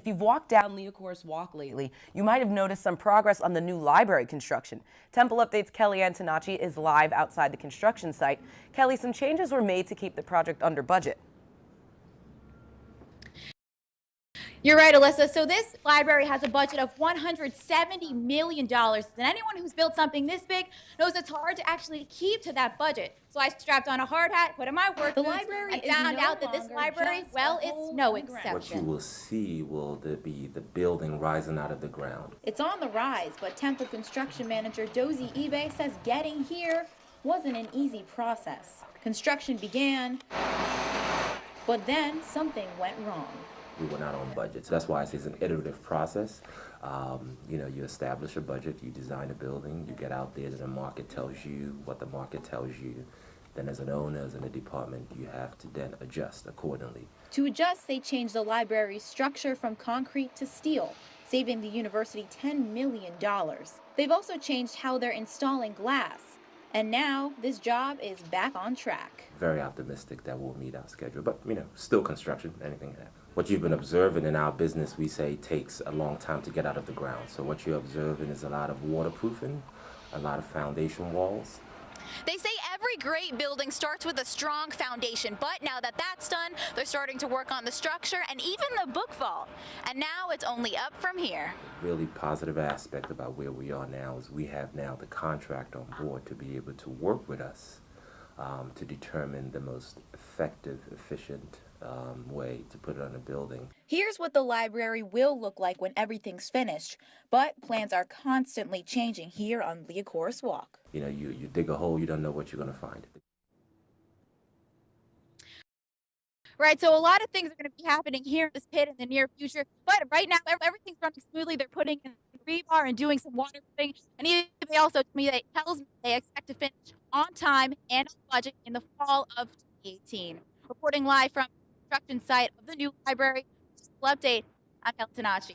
If you've walked down Leocourse Walk lately, you might have noticed some progress on the new library construction. Temple Update's Kelly Antonacci is live outside the construction site. Kelly, some changes were made to keep the project under budget. You're right, Alyssa. So this library has a budget of $170 million. And anyone who's built something this big knows it's hard to actually keep to that budget. So I strapped on a hard hat, put in my work boots, and found out that this library, well, it's no exception. What you will see will be the building rising out of the ground. It's on the rise, but Temple construction manager Dozie Ebe says getting here wasn't an easy process. Construction began, but then something went wrong. We were not on budget. So that's why I say it's an iterative process. You establish a budget, you design a building, you get out there, the market tells you what the market tells you. Then as an owner, as in a department, you have to then adjust accordingly. To adjust, they changed the library's structure from concrete to steel, saving the university $10 million. They've also changed how they're installing glass. And now this job is back on track. Very optimistic that we'll meet our schedule, but still construction, anything can happen. What you've been observing in our business, we say, takes a long time to get out of the ground. So what you're observing is a lot of waterproofing, a lot of foundation walls. They say every great building starts with a strong foundation, but now that that's done, they're starting to work on the structure and even the book vault. And now it's only up from here. The really positive aspect about where we are now is we have now the contract on board to be able to work with us to determine the most effective, efficient way to put it on a building. Here's what the library will look like when everything's finished, but plans are constantly changing here on Leocourse Walk. You dig a hole, you don't know what you're going to find. Right, so a lot of things are going to be happening here in this pit in the near future, but right now everything's running smoothly. They're putting in rebar and doing some waterproofing, and they also tells me they expect to finish on time and on budget in the fall of 2018. Reporting live from the construction site of the new library, Update, I'm Kelly Antonacci.